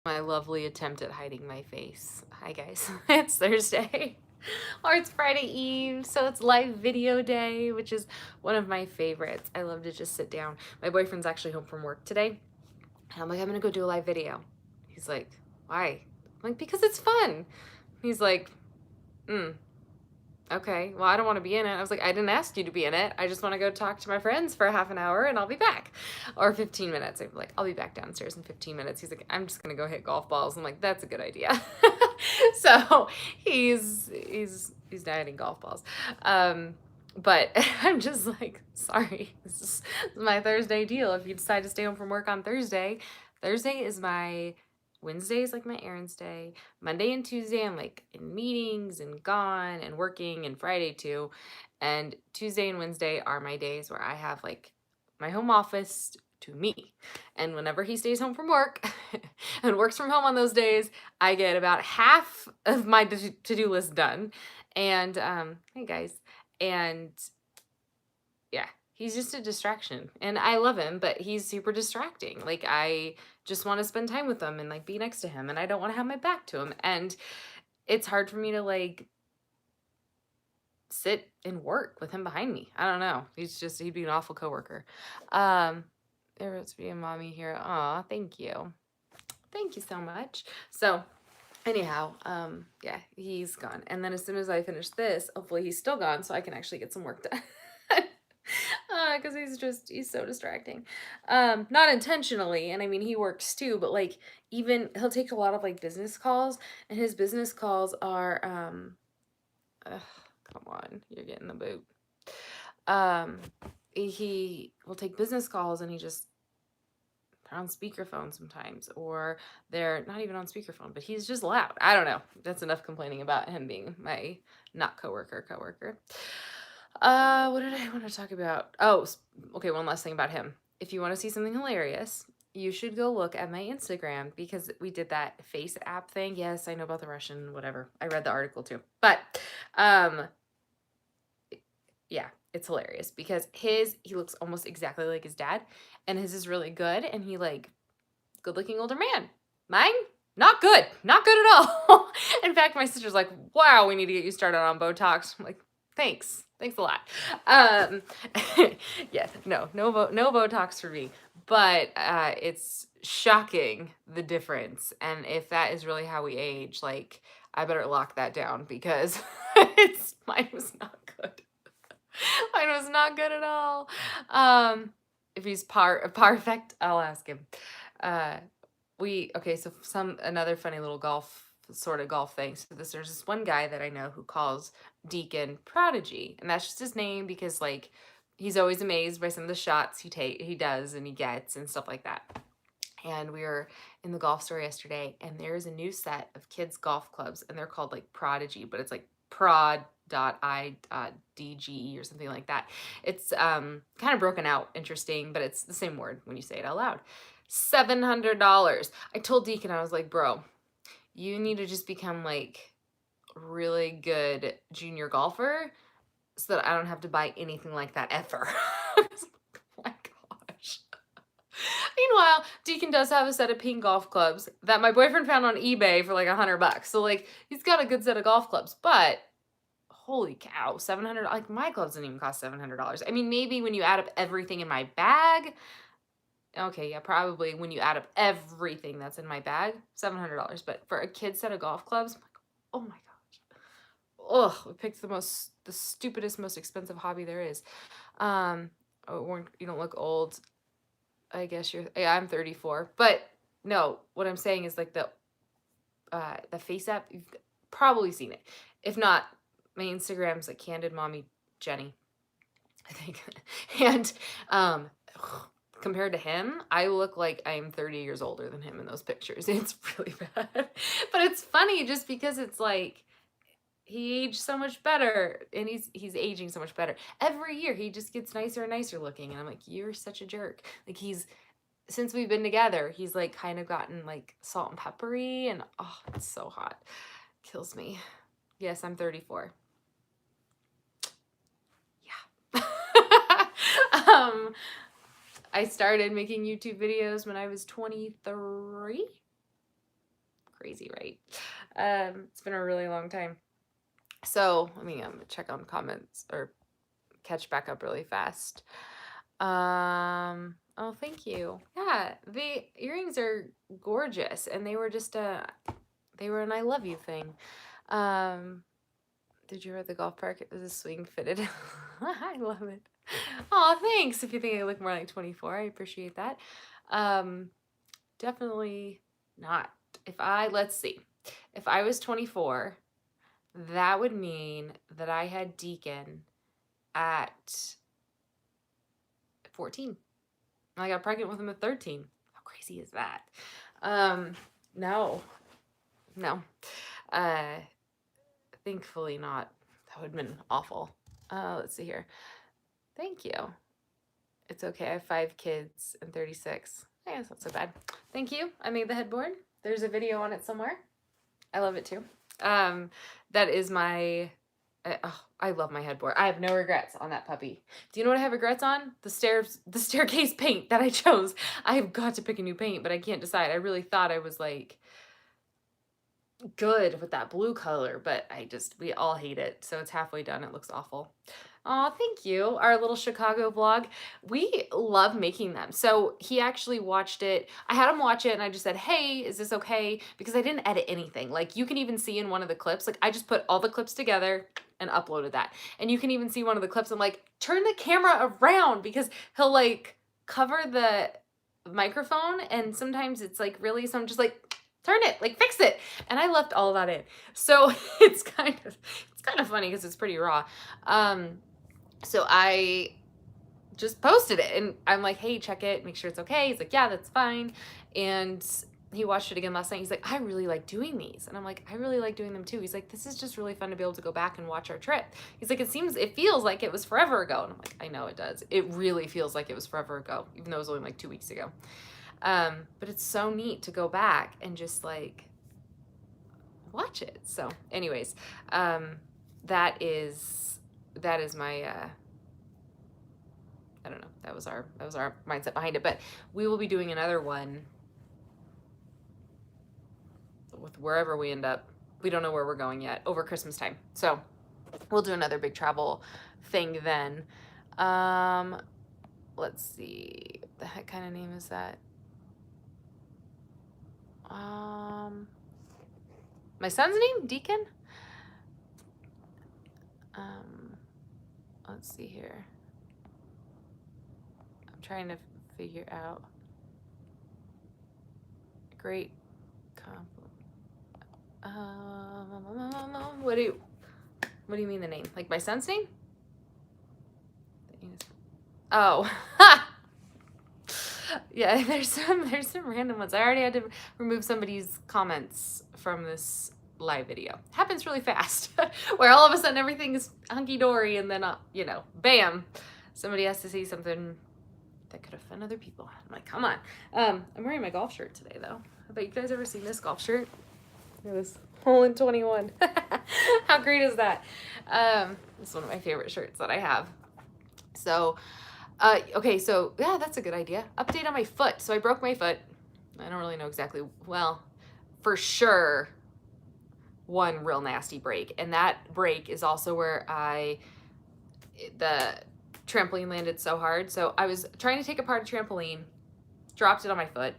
My lovely attempt at hiding my face. Hi guys, it's Thursday. Or it's Friday Eve, so it's live video day, which is one of my favorites. I love to just sit down. My boyfriend's actually home from work today, and I'm like, I'm gonna go do a live video. He's like, why? I'm like, because it's fun. He's like, okay, well, I don't want to be in it. I was like, I didn't ask you to be in it. I just want to go talk to my friends for half an hour and I'll be back. Or 15 minutes. I'm like, I'll be back downstairs in 15 minutes. He's like, I'm just going to go hit golf balls. I'm like, that's a good idea. So he's dieting golf balls. But I'm just like, sorry, this is my Thursday deal. If you decide to stay home from work on Thursday, Thursday is my Wednesday is like my errands day. Monday and Tuesday, I'm like in meetings and gone and working, and Friday too. And Tuesday and Wednesday are my days where I have like my home office to me. And whenever he stays home from work and works from home on those days, I get about half of my to-do list done. And hey guys. And yeah, he's just a distraction. And I love him, but he's super distracting. Like I just want to spend time with him and like be next to him, and I don't want to have my back to him. And it's hard for me to like sit and work with him behind me. I don't know. He'd be an awful coworker. There was being mommy here. Aw, thank you. Thank you so much. So anyhow, yeah, he's gone. And then as soon as I finish this, hopefully he's still gone so I can actually get some work done. Because he's so distracting. Not intentionally, and I mean he works too, but like even he'll take a lot of like business calls, and his business calls are come on, you're getting the boot. He will take business calls and they're on speakerphone sometimes, or they're not even on speakerphone, but he's just loud. I don't know. That's enough complaining about him being my not coworker. What did I want to talk about? Oh, okay, one last thing about him. If you want to see something hilarious, you should go look at my Instagram, because we did that face app thing. Yes, I know about the Russian, whatever. I read the article too. But yeah, it's hilarious because he looks almost exactly like his dad, and his is really good, and he like good looking older man. Mine, not good. Not good at all. In fact, my sister's like, wow, we need to get you started on Botox. I'm like, thanks. Thanks a lot. Yes, no Botox for me. But it's shocking the difference. And if that is really how we age, like, I better lock that down because mine was not good. Mine was not good at all. If he's perfect, I'll ask him. Okay, so another funny little golf thing. So there's this one guy that I know who calls Deacon Prodigy, and that's just his name because like he's always amazed by some of the shots he does and he gets and stuff like that. And we were in the golf store yesterday, and there's a new set of kids golf clubs, and they're called like Prodigy, but it's like prod.i.dge or something like that. It's kind of broken out, interesting, but it's the same word when you say it out loud. $700. I told Deacon, I was like, bro, you need to just become like really good junior golfer so that I don't have to buy anything like that ever. Oh my gosh. Meanwhile, Deacon does have a set of pink golf clubs that my boyfriend found on eBay for like $100. So like he's got a good set of golf clubs, but holy cow, $700. Like my clubs didn't even cost $700. I mean, maybe when you add up everything in my bag. Okay, yeah, probably when you add up everything that's in my bag, $700. But for a kid set of golf clubs, I'm like, oh my gosh. Ugh, we picked the stupidest, most expensive hobby there is. Oh, you don't look old. I guess yeah, I'm 34. But no, what I'm saying is like the face app, you've probably seen it. If not, my Instagram's like CandidMommy Jenny, I think. And compared to him, I look like I'm 30 years older than him in those pictures. It's really bad. But it's funny just because it's like he aged so much better, and he's aging so much better. Every year he just gets nicer and nicer looking, and I'm like, you're such a jerk. Like since we've been together, he's like kind of gotten like salt and peppery, and oh, it's so hot. Kills me. Yes, I'm 34. Yeah. I started making YouTube videos when I was 23. crazy, right? It's been a really long time. So let me check on comments or catch back up really fast. Oh, thank you. Yeah, the earrings are gorgeous, and they were just they were an I love you thing. Did you ever at the golf park? It was a swing fitted. I love it. Oh, thanks. If you think I look more like 24, I appreciate that. Definitely not. Let's see. If I was 24, that would mean that I had Deacon at 14. I got pregnant with him at 13. How crazy is that? No. Thankfully not. That would have been awful. Let's see here. Thank you. It's okay. I have 5 kids and 36. I guess not so bad. Thank you. I made the headboard. There's a video on it somewhere. I love it too. That is my... I love my headboard. I have no regrets on that puppy. Do you know what I have regrets on? The staircase paint that I chose. I have got to pick a new paint, but I can't decide. I really thought I was like good with that blue color, but we all hate it. So it's halfway done. It looks awful. Oh, thank you. Our little Chicago vlog. We love making them. So he actually watched it. I had him watch it and I just said, hey, is this okay? Because I didn't edit anything. Like you can even see in one of the clips, like I just put all the clips together and uploaded that. And you can even see one of the clips. I'm like, turn the camera around, because he'll like cover the microphone and sometimes it's like really, so I'm just like, turn it, like fix it. And I left all of that in. So it's kind of funny because it's pretty raw. So I just posted it and I'm like, hey, check it, make sure it's okay. He's like, yeah, that's fine. And he watched it again last night. He's like, I really like doing these. And I'm like, I really like doing them too. He's like, this is just really fun to be able to go back and watch our trip. He's like, it feels like it was forever ago. And I'm like, I know it does. It really feels like it was forever ago, even though it was only like 2 weeks ago. But it's so neat to go back and just like watch it. So anyways, that is my, I don't know, that was our mindset behind it, but we will be doing another one with wherever we end up. We don't know where we're going yet, over Christmas time. So we'll do another big travel thing then. Let's see, what the heck kind of name is that? My son's name, Deacon? Let's see here. I'm trying to figure out. Great compliment. What do you mean the name? Like my son's name? Oh, yeah, there's some random ones. I already had to remove somebody's comments from this live video. Happens really fast, where all of a sudden everything is hunky-dory and then, you know, bam, somebody has to say something that could offend other people. I'm like, come on. I'm wearing my golf shirt today, though. But you guys ever seen this golf shirt? Look at this, hole in 21. How great is that? It's one of my favorite shirts that I have. So, okay, so yeah, that's a good idea. Update on my foot. So I broke my foot. I don't really know exactly. Well, for sure, one real nasty break. And that break is also where the trampoline landed so hard. So I was trying to take apart a trampoline, dropped it on my foot,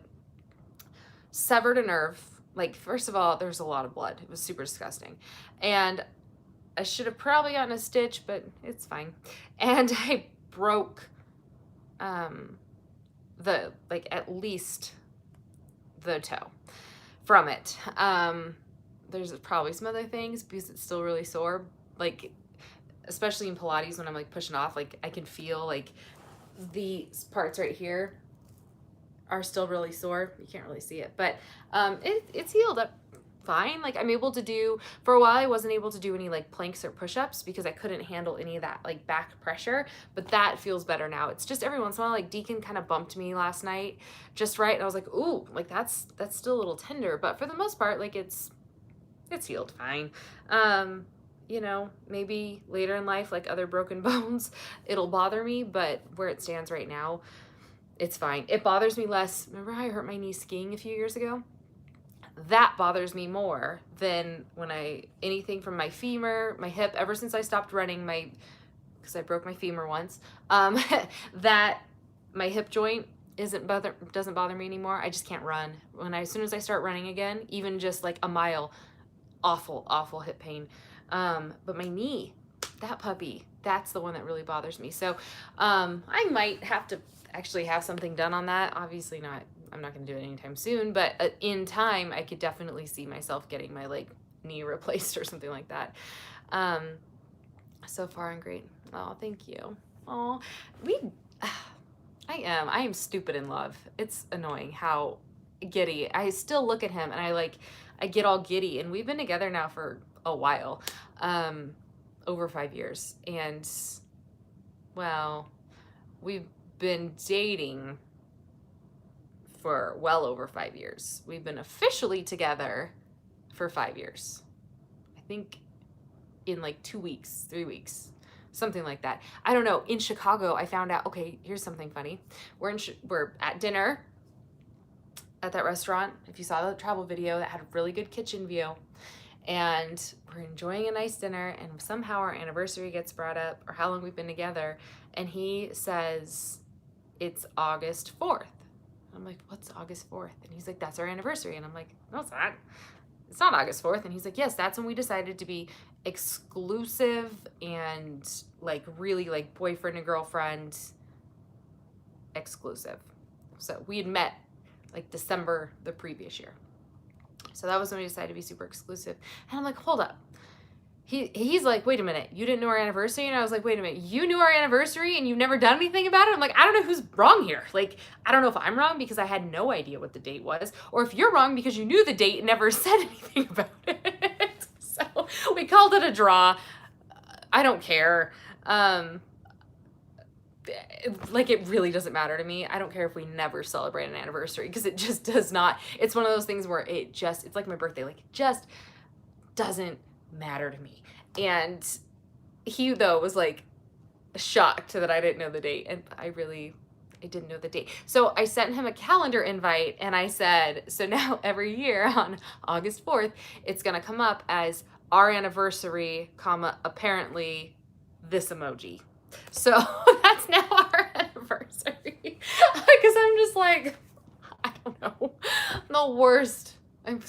severed a nerve. Like, first of all, there's a lot of blood. It was super disgusting. And I should have probably gotten a stitch, but it's fine. And I broke at least the toe from it. There's probably some other things because it's still really sore, like especially in Pilates when I'm like pushing off, like I can feel like these parts right here are still really sore. You can't really see it, but it's healed up fine. Like I'm able to do, for a while I wasn't able to do any like planks or push-ups because I couldn't handle any of that like back pressure, but that feels better now. It's just every once in a while, like Deacon kind of bumped me last night just right, and I was like, ooh, like that's still a little tender, but for the most part, like it's healed fine. You know, maybe later in life, like other broken bones, it'll bother me, but where it stands right now, it's fine. It bothers me less. Remember how I hurt my knee skiing a few years ago? That bothers me more than when anything from my femur, my hip, ever since I stopped running, because I broke my femur once, that my hip joint doesn't bother me anymore. I just can't run. As soon as I start running again, even just like a mile, awful hip pain. But my knee, that puppy, that's the one that really bothers me. So I might have to actually have something done on that. Obviously not, I'm not going to do it anytime soon, but in time, I could definitely see myself getting my like knee replaced or something like that. So far I'm great. Oh, thank you. Oh, I am stupid in love. It's annoying how giddy. I still look at him and I get all giddy, and we've been together now for a while, over 5 years. And well, we've been dating for well over 5 years. We've been officially together for 5 years. I think in like 2 weeks, 3 weeks, something like that. I don't know. In Chicago, I found out, okay, here's something funny. We're at dinner at that restaurant. If you saw the travel video, that had a really good kitchen view. And we're enjoying a nice dinner, and somehow our anniversary gets brought up, or how long we've been together. And he says, it's August 4th. I'm like, what's August 4th? And he's like, that's our anniversary. And I'm like, no, it's not. It's not August 4th. And he's like, yes, that's when we decided to be exclusive and like really like boyfriend and girlfriend exclusive. So we had met like December the previous year. So that was when we decided to be super exclusive. And I'm like, hold up. He's like, wait a minute, you didn't know our anniversary? And I was like, wait a minute, you knew our anniversary and you've never done anything about it? I'm like, I don't know who's wrong here. Like, I don't know if I'm wrong because I had no idea what the date was, or if you're wrong because you knew the date and never said anything about it. So we called it a draw. I don't care. Like, it really doesn't matter to me. I don't care if we never celebrate an anniversary, because it just does not. It's one of those things where it's like my birthday. Like, it just doesn't matter to me. And he, though, was like shocked that I didn't know the date, and I didn't know the date. So I sent him a calendar invite, and I said, so now every year on August 4th, it's gonna come up as our anniversary, comma, apparently this emoji. So that's now our anniversary. Because I'm just like, I don't know, I'm the worst. I can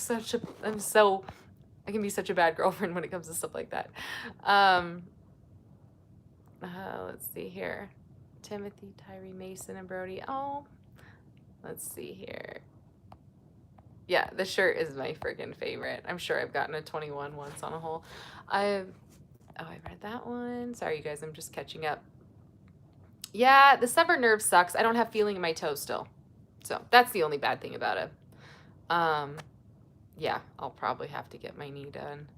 be such a bad girlfriend when it comes to stuff like that. Let's see here. Timothy, Tyree, Mason, and Brody. Oh, let's see here. Yeah, the shirt is my freaking favorite. I'm sure I've gotten a 21 once on a whole. I read that one. Sorry, you guys, I'm just catching up. Yeah, the severed nerve sucks. I don't have feeling in my toe still. So that's the only bad thing about it. Yeah, I'll probably have to get my knee done.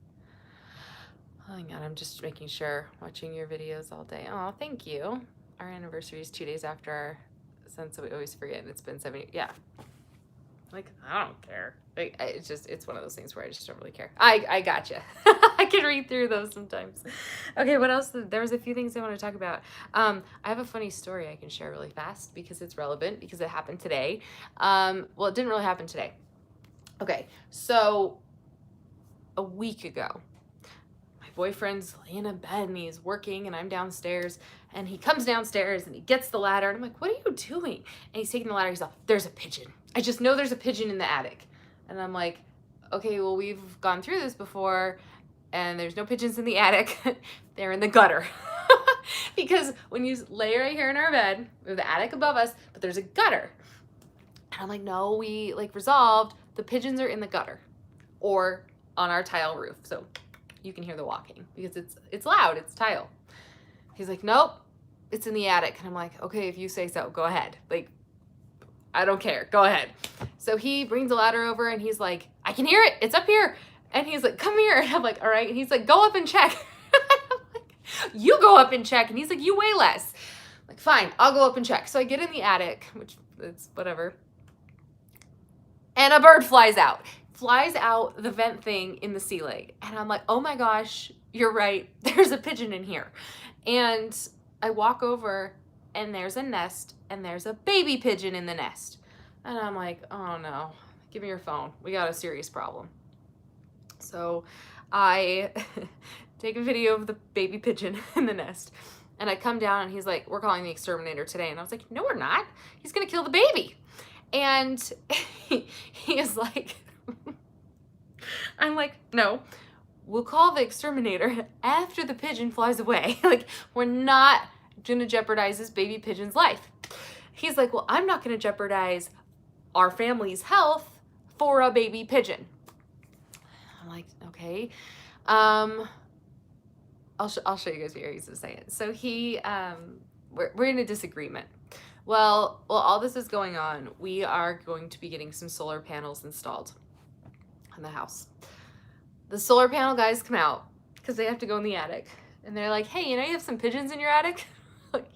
Hang on, I'm just making sure. Watching your videos all day. Oh, thank you. Our anniversary is 2 days after our son, so we always forget, and it's been 7 years. Yeah. Like, I don't care. Like, it's one of those things where I just don't really care. I gotcha. I can read through those sometimes. Okay, what else? There was a few things I want to talk about. I have a funny story I can share really fast because it's relevant, because it happened today. Well, it didn't really happen today. Okay, so a week ago, my boyfriend's laying in bed and he's working, and I'm downstairs, and he comes downstairs and he gets the ladder, and I'm like, what are you doing? And he's taking the ladder. He's like, there's a pigeon. I just know there's a pigeon in the attic. And I'm like, okay, well, we've gone through this before, and there's no pigeons in the attic. They're in the gutter. Because when you lay right here in our bed, we have the attic above us, but there's a gutter. And I'm like, no, we like resolved, the pigeons are in the gutter or on our tile roof. So you can hear the walking because it's loud, it's tile. He's like, nope, it's in the attic. And I'm like, okay, if you say so, go ahead. Like, I don't care, go ahead. So he brings the ladder over and he's like, I can hear it, it's up here. And he's like, come here. And I'm like, all right. And he's like, go up and check. I'm like, you go up and check. And he's like, you weigh less. I'm like, fine, I'll go up and check. So I get in the attic, which is whatever. And a bird flies out the vent thing in the ceiling. And I'm like, oh my gosh, you're right. There's a pigeon in here. And I walk over and there's a nest and there's a baby pigeon in the nest. And I'm like, oh no, give me your phone. We got a serious problem. So I take a video of the baby pigeon in the nest, and I come down and he's like, we're calling the exterminator today. And I was like, no, we're not. He's going to kill the baby. And he is like, I'm like, no, we'll call the exterminator after the pigeon flies away. Like, we're not going to jeopardize this baby pigeon's life. He's like, well, I'm not going to jeopardize our family's health for a baby pigeon. I'm like, okay. I'll show you guys what he used to say it. So we're in a disagreement. Well, all this is going on, we are going to be getting some solar panels installed in the house. The solar panel guys come out because they have to go in the attic, and they're like, hey, you know you have some pigeons in your attic? Like,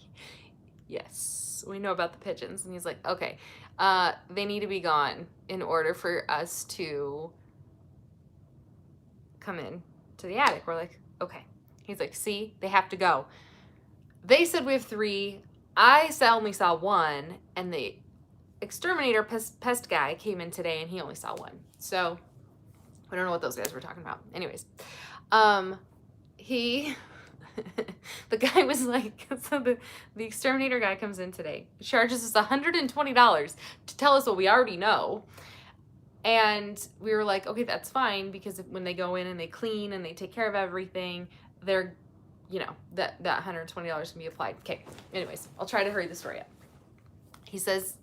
yes, we know about the pigeons. And he's like, okay, they need to be gone in order for us to come in to the attic. We're like, okay. He's like, see, they have to go. They said we have 3. I only saw 1, and the exterminator pest guy came in today and he only saw 1. So I don't know what those guys were talking about. Anyways, the guy was like, so the exterminator guy comes in today, charges us $120 to tell us what we already know. And we were like, okay, that's fine, because when they go in and they clean and they take care of everything, they're, you know, that $120 can be applied. Okay, anyways, I'll try to hurry the story up. He says,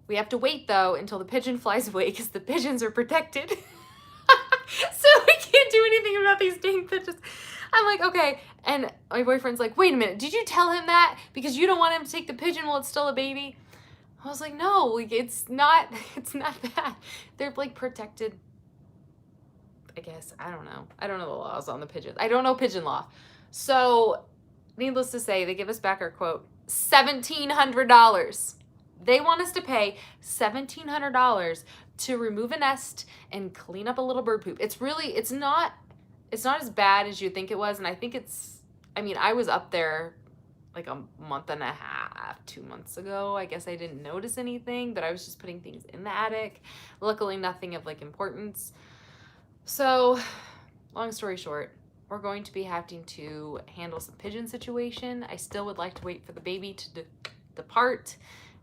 we have to wait, though, until the pigeon flies away because the pigeons are protected. So we can't do anything about these dang pigeons. I'm like, okay. And my boyfriend's like, wait a minute, did you tell him that? Because you don't want him to take the pigeon while it's still a baby? I was like, no, like, it's not that. They're, like, protected, I guess. I don't know. I don't know the laws on the pigeons. I don't know pigeon law. So, needless to say, they give us back our quote, $1,700. They want us to pay $1,700 to remove a nest and clean up a little bird poop. It's not as bad as you think it was. And I think I was up there like a month and a half, 2 months ago. I guess I didn't notice anything, but I was just putting things in the attic. Luckily, nothing of like importance. So, long story short, we're going to be having to handle some pigeon situation. I still would like to wait for the baby to depart,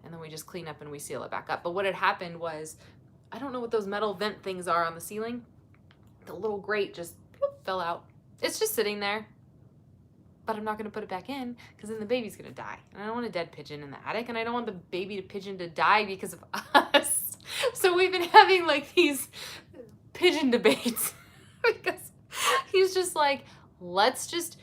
and then we just clean up and we seal it back up. But what had happened was, I don't know what those metal vent things are on the ceiling. The little grate just fell out. It's just sitting there. But I'm not going to put it back in because then the baby's going to die. And I don't want a dead pigeon in the attic, and I don't want the baby pigeon to die because of us. So we've been having like these pigeon debates because he's just like, let's just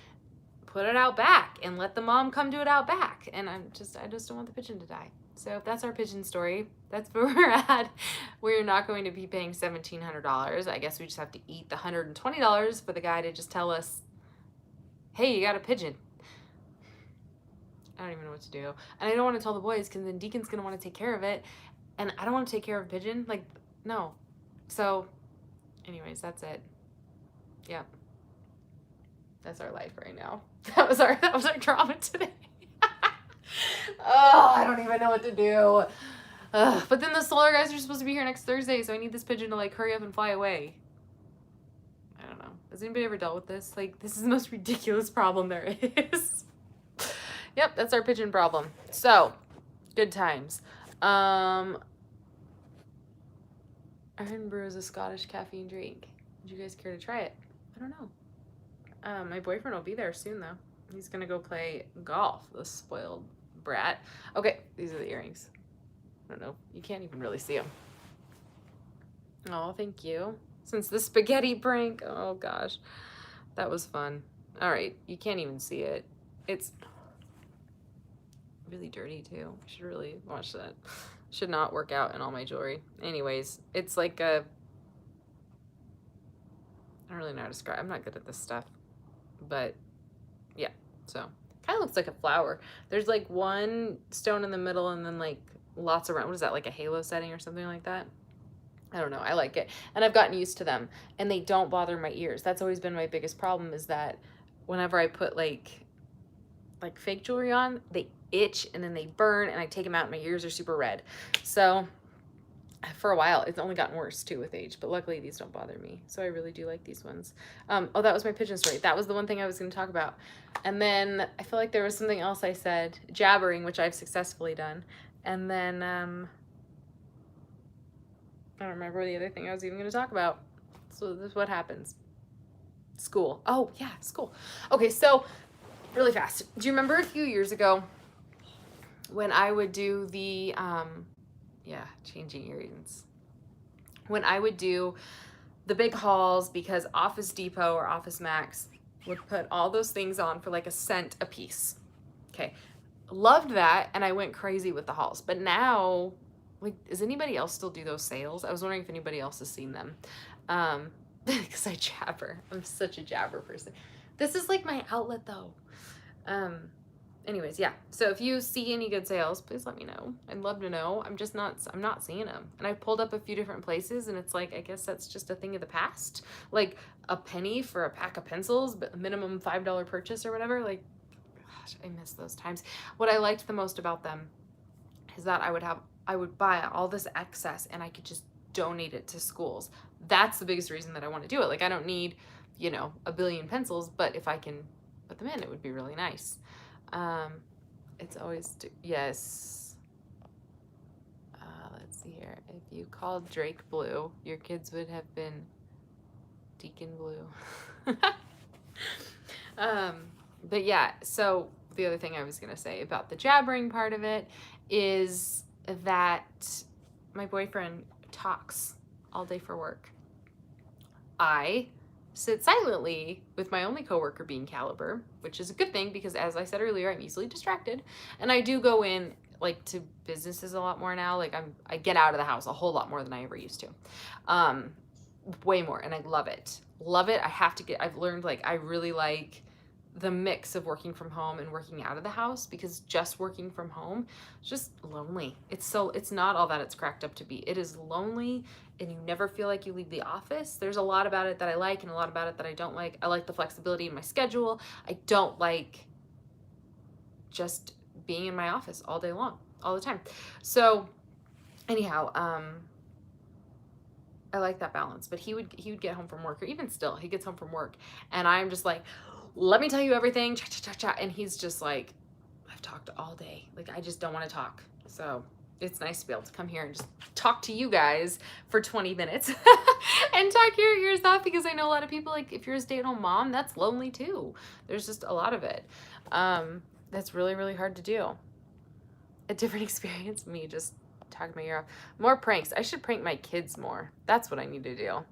put it out back and let the mom come do it out back. And I just don't want the pigeon to die. So that's our pigeon story. That's where we're at. We're not going to be paying $1,700. I guess we just have to eat the $120 for the guy to just tell us, hey, you got a pigeon. I don't even know what to do. And I don't want to tell the boys because then Deacon's going to want to take care of it. And I don't want to take care of a pigeon. Like, no. So, anyways, that's it. Yep. That's our life right now. That was our drama today. Oh, I don't even know what to do. But then the solar guys are supposed to be here next Thursday, so I need this pigeon to like hurry up and fly away. I don't know. Has anybody ever dealt with this? Like, this is the most ridiculous problem there is. Yep, that's our pigeon problem. So, good times. Iron Brew is a Scottish caffeine drink. Would you guys care to try it? I don't know. My boyfriend will be there soon, though. He's gonna go play golf, the spoiled brat. Okay, these are the earrings. I don't know. You can't even really see them. Oh, thank you. Since the spaghetti prank. Oh, gosh. That was fun. All right. You can't even see it. It's really dirty, too. I should really watch that. Should not work out in all my jewelry. Anyways, it's like a... I don't really know how to describe. I'm not good at this stuff. But, yeah. So, kind of looks like a flower. There's, like, one stone in the middle and then, like, lots around. What is that, like a halo setting or something like that? I don't know. I like it. And I've gotten used to them. And they don't bother my ears. That's always been my biggest problem, is that whenever I put, like fake jewelry on, they itch and then they burn and I take them out and my ears are super red. So for a while. It's only gotten worse too with age, but luckily these don't bother me. So I really do like these ones. Oh, that was my pigeon story. That was the one thing I was going to talk about. And then I feel like there was something else I said, jabbering, which I've successfully done. And then, I don't remember the other thing I was even going to talk about. So this is what happens. School. Oh yeah, school. Okay. So really fast. Do you remember a few years ago when I would do the, changing earrings. When I would do the big hauls, because Office Depot or Office Max would put all those things on for like a cent a piece. Okay. Loved that. And I went crazy with the hauls. But now, like, does anybody else still do those sales? I was wondering if anybody else has seen them. Because I jabber. I'm such a jabber person. This is like my outlet though. Anyways, yeah. So if you see any good sales, please let me know. I'd love to know. I'm not seeing them. And I've pulled up a few different places and it's like, I guess that's just a thing of the past. Like a penny for a pack of pencils, but a minimum $5 purchase or whatever. Like, gosh, I miss those times. What I liked the most about them is that I would buy all this excess and I could just donate it to schools. That's the biggest reason that I want to do it. Like, I don't need, a billion pencils, but if I can put them in, it would be really nice. It's always, yes. Let's see here. If you called Drake Blue, your kids would have been Deacon Blue. But yeah, so the other thing I was going to say about the jabbering part of it is that my boyfriend talks all day for work. I sit silently with my only coworker being Caliber, which is a good thing because, as I said earlier, I'm easily distracted. And I do go in like to businesses a lot more now. Like I get out of the house a whole lot more than I ever used to. Way more. And I love it. Love it. I've learned like I really like the mix of working from home and working out of the house, because just working from home is just lonely. It's not all that it's cracked up to be. It is lonely and you never feel like you leave the office. There's a lot about it that I like and a lot about it that I don't like. I like the flexibility in my schedule. I don't like just being in my office all day long, all the time. So anyhow, I like that balance, but he would get home from work, or even still, he gets home from work and I'm just like, let me tell you everything, cha, cha, cha, cha. And he's just like, I've talked all day. Like, I just don't want to talk. So it's nice to be able to come here and just talk to you guys for 20 minutes and talk your ears off, because I know a lot of people, like, if you're a stay-at-home mom, that's lonely too. There's just a lot of it. That's really, really hard to do. A different experience, me just talking my ear off. More pranks. I should prank my kids more. That's what I need to do.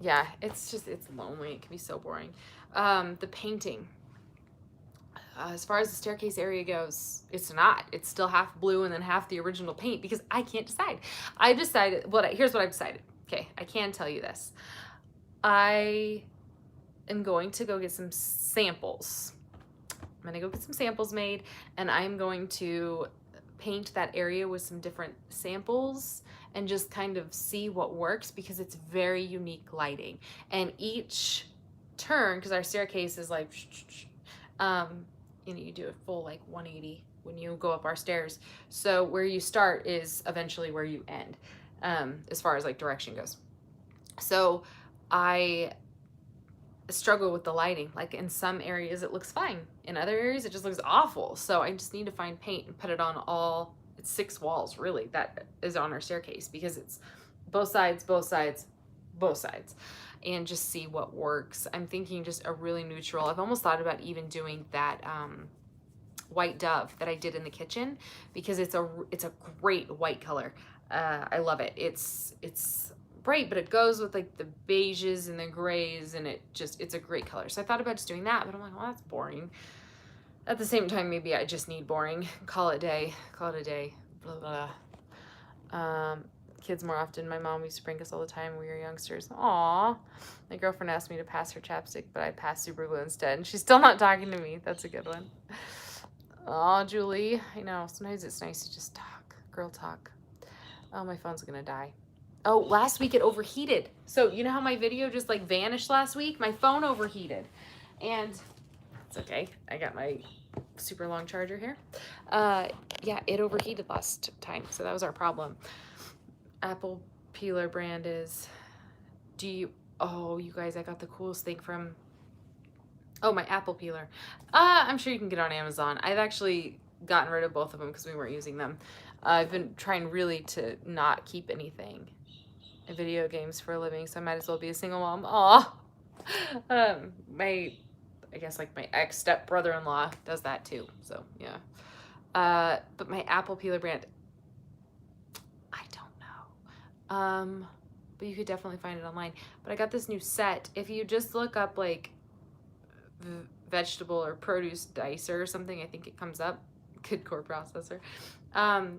Yeah, it's lonely. It can be so boring. The painting. As far as the staircase area goes, it's still half blue and then half the original paint, because I can't decide. Here's what I've decided. Okay, I can tell you this. I am going to go get some samples. I'm going to go get some samples made, and I'm going to paint that area with some different samples and just kind of see what works, because it's very unique lighting. And each turn, because our staircase is like, you do a full like 180 when you go up our stairs. So where you start is eventually where you end, as far as like direction goes. So I struggle with the lighting. Like in some areas it looks fine. In other areas it just looks awful. So I just need to find paint and put it on it's 6 walls really that is on our staircase, because it's both sides, and just see what works. I'm thinking just a really neutral. I've almost thought about even doing that white dove that I did in the kitchen, because it's a great white color. I love it. It's bright, but it goes with like the beiges and the grays, and it's a great color. So I thought about just doing that, but I'm like, well, that's boring. At the same time, maybe I just need boring. Call it a day. Blah, blah. Kids more often. My mom used to prank us all the time when we were youngsters. Aw. My girlfriend asked me to pass her chapstick, but I passed super glue instead, and she's still not talking to me. That's a good one. Aw, Julie. I know. Sometimes it's nice to just talk. Girl talk. Oh, my phone's gonna die. Oh, last week it overheated. So you know how my video just like vanished last week? My phone overheated. And it's okay. I got my super long charger here. Yeah, it overheated last time, so that was our problem. Apple peeler brand is, oh, you guys, I got the coolest thing from, oh, my apple peeler. I'm sure you can get on Amazon. I've actually gotten rid of both of them because we weren't using them. I've been trying really to not keep anything in video games for a living, so I might as well be a single mom. Aw. I guess like my ex-step brother-in-law does that too, so yeah. But my apple peeler brand, I don't know. But you could definitely find it online. But I got this new set. If you just look up like vegetable or produce dicer or something, I think it comes up. Good core processor.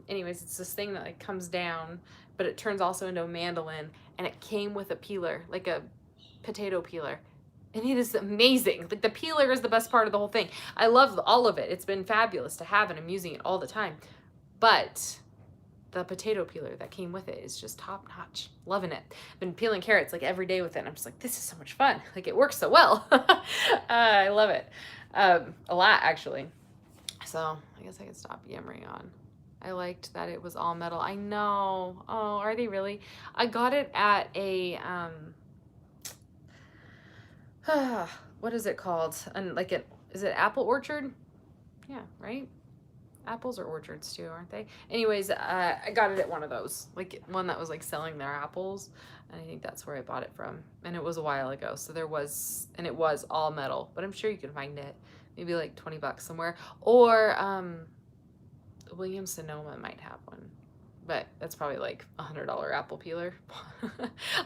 Anyways, it's this thing that like comes down, but it turns also into a mandolin, and it came with a peeler, like a potato peeler. And it is amazing. Like, the peeler is the best part of the whole thing. I love all of it. It's been fabulous to have, and I'm using it all the time. But the potato peeler that came with it is just top notch. Loving it. I've been peeling carrots like every day with it. And I'm just like, this is so much fun. Like, it works so well. I love it. A lot, actually. So I guess I can stop yammering on. I liked that it was all metal. I know. Oh, are they really? I got it at a, what is it called? And like is it Apple Orchard? Yeah, right? Apples are orchards too, aren't they? Anyways, I got it at one of those, like one that was like selling their apples, and I think that's where I bought it from. And it was a while ago, so it was all metal, but I'm sure you can find it, maybe like $20 somewhere, or Williams Sonoma might have one, but that's probably like $100 apple peeler.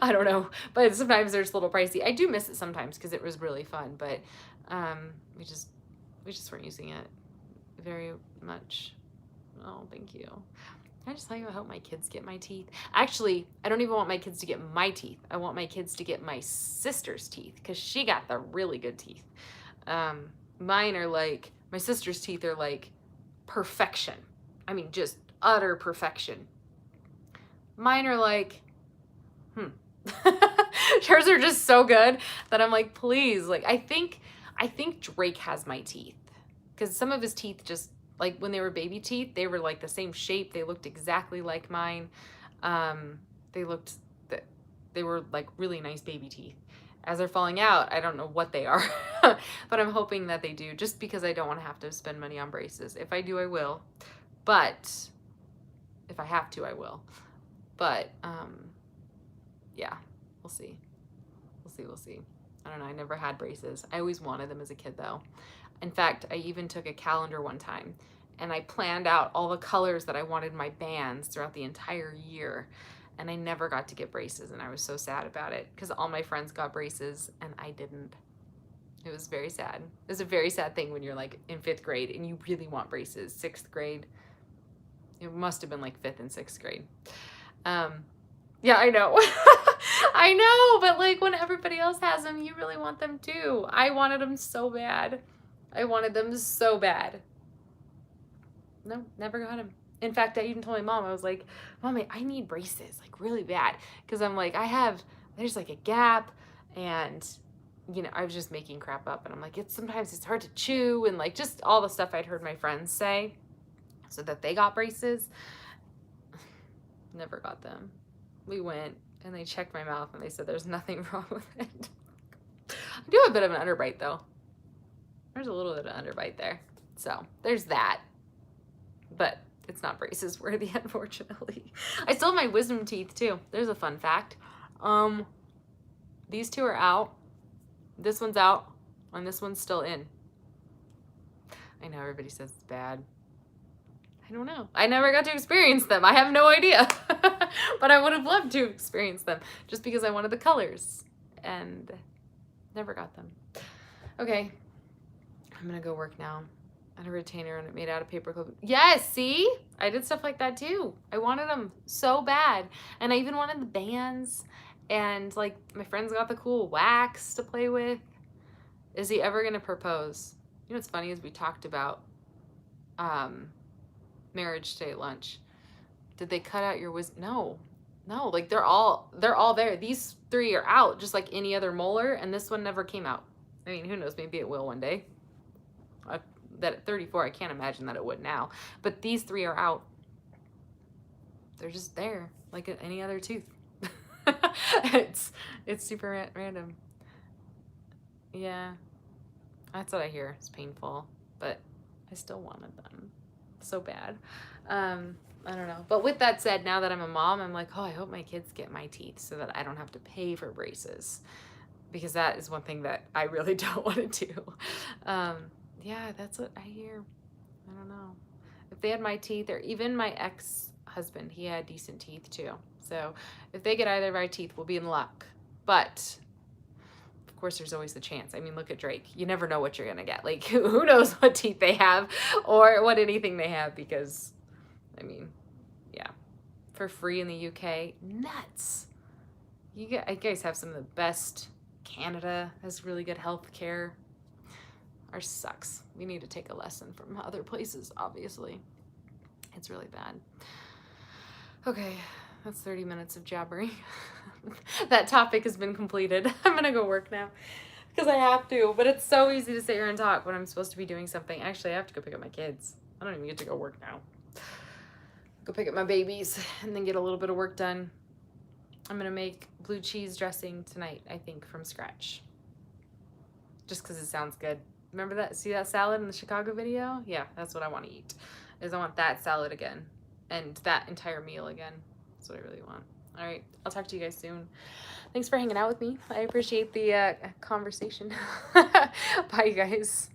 I don't know, but sometimes they're just a little pricey. I do miss it sometimes because it was really fun, but we just weren't using it very much. Oh, thank you. Can I just tell you, I hope my kids get my teeth? Actually, I don't even want my kids to get my teeth. I want my kids to get my sister's teeth, because she got the really good teeth. Mine are like, my sister's teeth are like perfection. I mean, just utter perfection. Mine are like, Hers are just so good that I'm like, please, like, I think Drake has my teeth, because some of his teeth just, like, when they were baby teeth, they were like the same shape. They looked exactly like mine. They were like really nice baby teeth. As they're falling out, I don't know what they are, but I'm hoping that they do, just because I don't want to have to spend money on braces. If I do, I will, but if I have to, I will. But yeah, we'll see. We'll see. I don't know. I never had braces. I always wanted them as a kid, though. In fact, I even took a calendar one time, and I planned out all the colors that I wanted my bands throughout the entire year, and I never got to get braces, and I was so sad about it, because all my friends got braces, and I didn't. It was very sad. It was a very sad thing when you're like in 5th grade, and you really want braces. 6th grade, it must have been like 5th and 6th grade. Yeah, I know. I know, but like when everybody else has them, you really want them too. I wanted them so bad. I wanted them so bad. No, never got them. In fact, I even told my mom, I was like, Mommy, I need braces, like really bad. Because I'm like, there's like a gap, and, you know, I was just making crap up. And I'm like, sometimes it's hard to chew, and like just all the stuff I'd heard my friends say, so that they got braces. Never got them. We went, and they checked my mouth, and they said there's nothing wrong with it. I do have a bit of an underbite, though. There's a little bit of underbite there. So there's that. But it's not braces worthy, unfortunately. I still have my wisdom teeth, too. There's a fun fact. These two are out. This one's out, and this one's still in. I know everybody says it's bad. I don't know. I never got to experience them. I have no idea. But I would have loved to experience them, just because I wanted the colors, and never got them. Okay. I'm gonna go work now. I had a retainer and it made out of paper clip. Yes, see? I did stuff like that too. I wanted them so bad. And I even wanted the bands. And like my friends got the cool wax to play with. Is he ever gonna propose? You know what's funny is we talked about marriage today at lunch. Did they cut out your wisdom? No, like they're all there. These 3 are out just like any other molar, and this one never came out. I mean, who knows? Maybe it will one day. that at 34, I can't imagine that it would now. But these 3 are out. They're just there, like any other tooth. it's super random. Yeah, that's what I hear. It's painful, but I still wanted them so bad. I don't know. But with that said, now that I'm a mom, I'm like, oh, I hope my kids get my teeth so that I don't have to pay for braces, because that is one thing that I really don't want to do. Yeah, that's what I hear. I don't know. If they had my teeth, or even my ex-husband, he had decent teeth too. So if they get either of our teeth, we'll be in luck. But of course, there's always the chance. I mean, look at Drake. You never know what you're gonna get. Like, who knows what teeth they have or what anything they have, because, I mean, yeah, for free in the UK, nuts. You guys have some of the best. Canada has really good health care. Ours sucks. We need to take a lesson from other places, obviously. It's really bad. Okay, that's 30 minutes of jabbering. That topic has been completed. I'm gonna go work now because I have to, but it's so easy to sit here and talk when I'm supposed to be doing something. Actually, I have to go pick up my kids. I don't even get to go work now. Go pick up my babies and then get a little bit of work done. I'm gonna make blue cheese dressing tonight, I think, from scratch. Just because it sounds good. Remember that? See that salad in the Chicago video? Yeah, that's what I want to eat. I want that salad again. And that entire meal again. That's what I really want. All right, I'll talk to you guys soon. Thanks for hanging out with me. I appreciate the conversation. Bye, you guys.